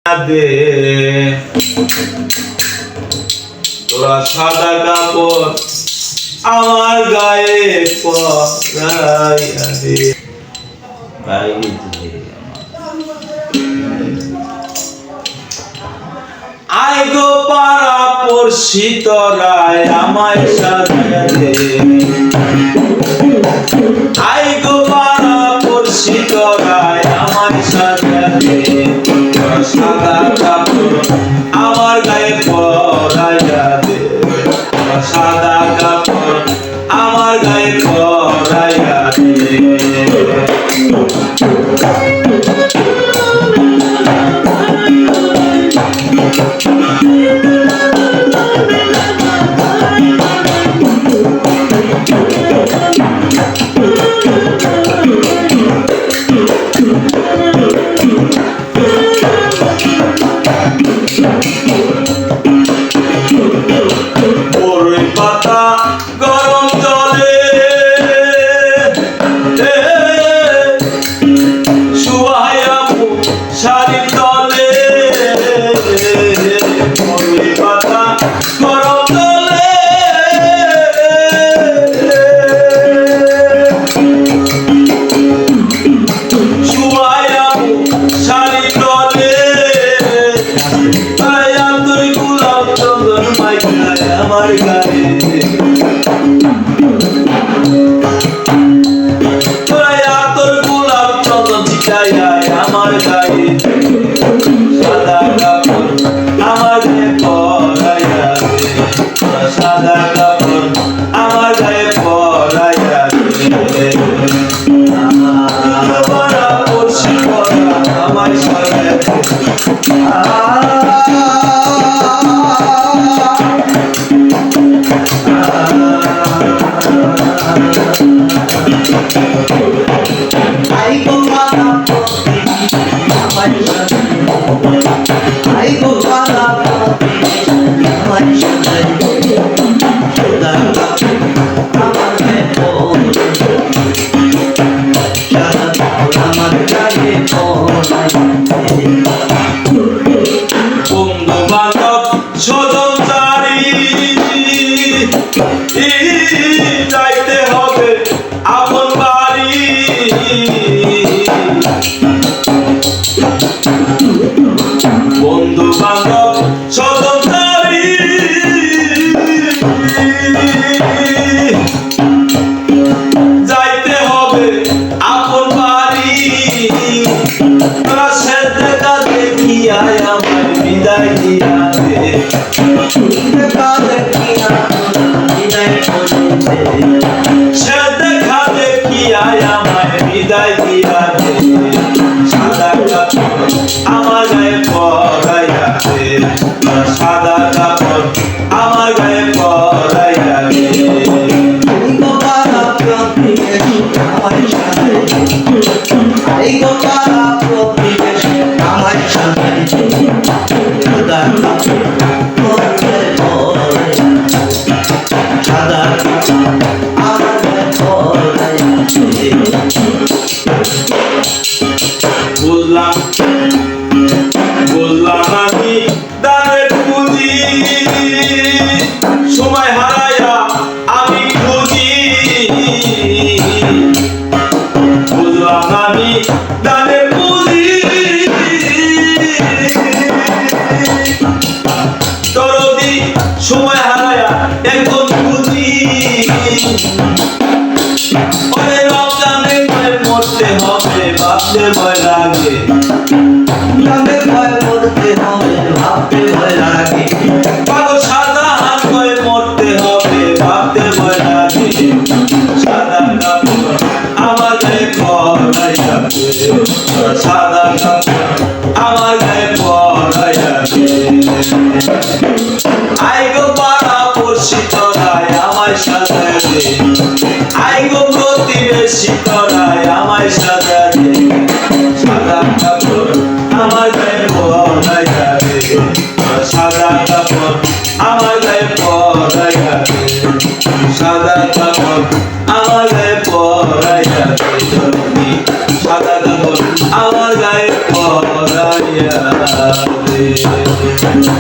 দে তোরা সাদা কাপড় আমার গায়ে পরাইয়া দে। আই গো পাড়া পড়শি তোরায় আমায় সাজাইয়া দে। আই গো পাড়া পড়শি তোরায় আমায় সাজাইয়া দে। সাদা কাপড় আমার গায়ে পরাইয়া দে। সাদা কাপড় আমার গায়ে পরাইয়া দে। আমার গায়ে সাদা কাপড় আমার গায়ে পরাইয়া দে। সাদা কাপড় আমার গায়ে পরাইয়া দে। বড় পড়শি তোরা আমায় সাজাইয়া দে। বন্ধু বান্ধব স্বজন চারি যাইতে হবে আপন বাড়ি। বন্ধু বান্ধব স্বজন চারি যাইতে হবে আপন বাড়ি। তোরা সে দেখা দেখিয়া আমায় বিদায় দিয়া দে। দেখা দেখিয়া বিদায় করে দে। সে দেখা দেখিয়া আমায় বিদায় দিয়া দে। সাদা কাপড় আমার গায়ে পরাইয়া দে। সাদা কাপড় আমার গায়ে পরাইয়া দে। বললাম আমি দানের পুঁজি সময় হারাইয়া আমি খুঁজি। বললাম আমি দানের পুঁজি দরদি সময় হারাইয়া এখন খুঁজি। ওরে রমজানে মরতে হবে ভাবতে ভয় লাগে। পাগল সাদা হাত হয়ে মরতে হবে ভাবতে ভয় লাগে। সাদা কাপড় আমার গায়ে পরাইয়া দে। সাদা কাপড় আমার গায়ে পরাইয়া দে। আই গো পাড়া পড়শি তোরায় আমায় সাজাইয়া দে। আই গো প্রতিবেশী তোরায় আমায় সাজাইয়া দে। সাদা কাপড় আমার গায়ে পরাইয়া দে। সাদা কাপড় আমার গায়ে পরাইয়া দে। সাদা কাপড় আমার গায়ে পরাইয়া দে। সাদা কাপড় আমার গায়ে পরাইয়া রাধে